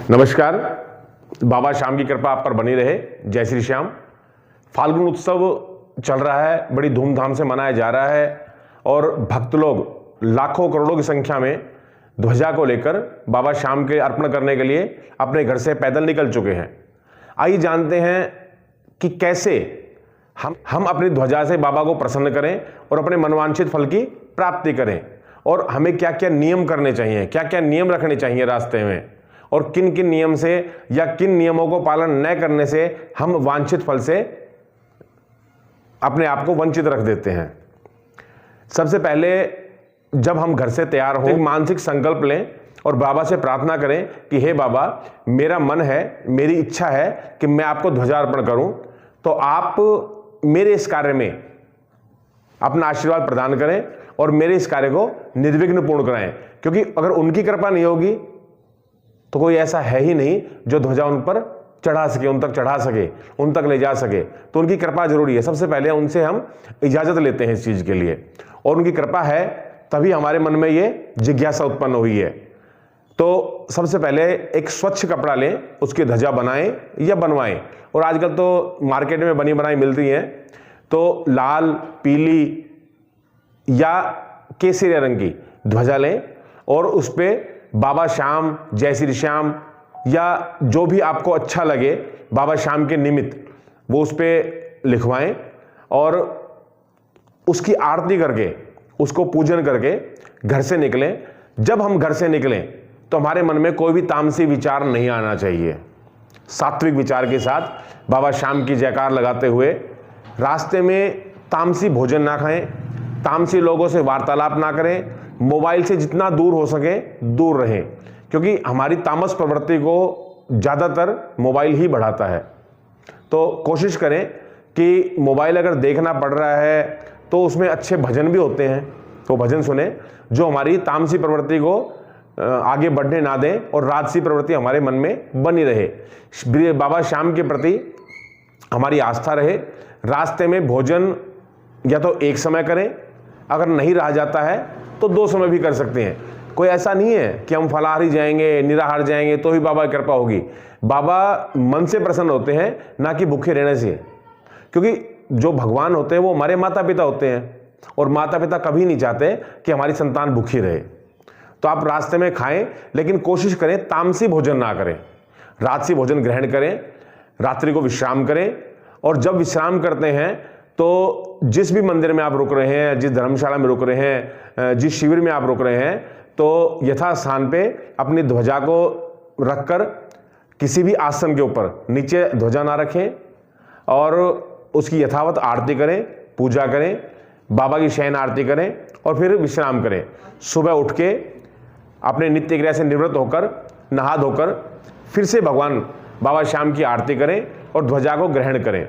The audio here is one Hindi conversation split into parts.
नमस्कार। बाबा श्याम की कृपा आप पर बनी रहे। जय श्री श्याम। फाल्गुन उत्सव चल रहा है, बड़ी धूमधाम से मनाया जा रहा है और भक्त लोग लाखों करोड़ों की संख्या में ध्वजा को लेकर बाबा श्याम के अर्पण करने के लिए अपने घर से पैदल निकल चुके हैं। आइए जानते हैं कि कैसे हम अपनी ध्वजा से बाबा को प्रसन्न करें और अपने मनवांछित फल की प्राप्ति करें, और हमें क्या क्या नियम करने चाहिए, क्या क्या नियम रखने चाहिए रास्ते में, और किन किन नियम से या किन नियमों को पालन न करने से हम वांछित फल से अपने आप को वंचित रख देते हैं। सबसे पहले जब हम घर से तैयार हो, एक मानसिक संकल्प लें और बाबा से प्रार्थना करें कि हे बाबा, मेरा मन है, मेरी इच्छा है कि मैं आपको ध्वजा अर्पण करूं, तो आप मेरे इस कार्य में अपना आशीर्वाद प्रदान करें और मेरे इस कार्य को निर्विघ्न पूर्ण कराएं। क्योंकि अगर उनकी कृपा नहीं होगी तो कोई ऐसा है ही नहीं जो ध्वजा उन पर चढ़ा सके, उन तक चढ़ा सके, उन तक ले जा सके। तो उनकी कृपा जरूरी है। सबसे पहले उनसे हम इजाजत लेते हैं इस चीज के लिए, और उनकी कृपा है तभी हमारे मन में ये जिज्ञासा उत्पन्न हुई है। तो सबसे पहले एक स्वच्छ कपड़ा लें, उसकी ध्वजा बनाएं या बनवाएं। और आजकल तो मार्केट में बनी बनाई मिलती हैं, तो लाल, पीली या केसरिया रंग की ध्वजा लें और उस पर बाबा श्याम, जय श्री श्याम या जो भी आपको अच्छा लगे बाबा श्याम के निमित्त वो उस पर लिखवाएं और उसकी आरती करके, उसको पूजन करके घर से निकलें। जब हम घर से निकलें तो हमारे मन में कोई भी तामसी विचार नहीं आना चाहिए। सात्विक विचार के साथ बाबा श्याम की जयकार लगाते हुए रास्ते में तामसी भोजन ना खाएं, तामसी लोगों से वार्तालाप ना करें, मोबाइल से जितना दूर हो सके दूर रहें, क्योंकि हमारी तामस प्रवृत्ति को ज़्यादातर मोबाइल ही बढ़ाता है। तो कोशिश करें कि मोबाइल अगर देखना पड़ रहा है तो उसमें अच्छे भजन भी होते हैं, तो भजन सुने जो हमारी तामसी प्रवृत्ति को आगे बढ़ने ना दें और राजसी प्रवृत्ति हमारे मन में बनी रहे। बाबा श्याम के प्रति हमारी आस्था रहे। रास्ते में भोजन या तो एक समय करें, अगर नहीं रहा जाता है तो 2 समय भी कर सकते हैं। कोई ऐसा नहीं है कि हम फलाहारी जाएंगे, निराहार जाएंगे तो ही बाबा की कृपा होगी। बाबा मन से प्रसन्न होते हैं, ना कि भूखे रहने से। क्योंकि जो भगवान होते हैं वो हमारे माता पिता होते हैं, और माता पिता कभी नहीं चाहते कि हमारी संतान भूखी रहे। तो आप रास्ते में खाएं, लेकिन कोशिश करें तामसी भोजन ना करें, राजसी भोजन ग्रहण करें, रात्रि को विश्राम करें। और जब विश्राम करते हैं तो जिस भी मंदिर में आप रुक रहे हैं, जिस धर्मशाला में रुक रहे हैं, जिस शिविर में आप रुक रहे हैं, तो यथास्थान पे अपनी ध्वजा को रखकर किसी भी आसन के ऊपर नीचे ध्वजा ना रखें और उसकी यथावत आरती करें, पूजा करें, बाबा की शयन आरती करें और फिर विश्राम करें। सुबह उठ के अपने नित्य क्रिया से निवृत्त होकर, नहा धोकर फिर से भगवान बाबा श्याम की आरती करें और ध्वजा को ग्रहण करें।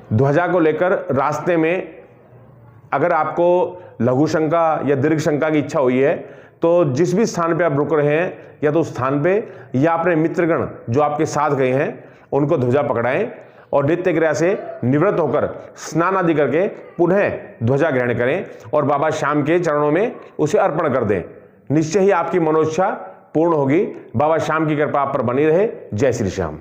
ध्वजा को लेकर रास्ते में अगर आपको लघु शंका या दीर्घ शंका की इच्छा हुई है तो जिस भी स्थान पे आप रुक रहे हैं, या तो उस स्थान पे या अपने मित्रगण जो आपके साथ गए हैं उनको ध्वजा पकड़ाएं और नित्य क्रिया से निवृत्त होकर स्नान आदि करके पुनः ध्वजा ग्रहण करें और बाबा श्याम के चरणों में उसे अर्पण कर दें। निश्चय ही आपकी मनोइच्छा पूर्ण होगी। बाबा श्याम की कृपा आप पर बनी रहे। जय श्री श्याम।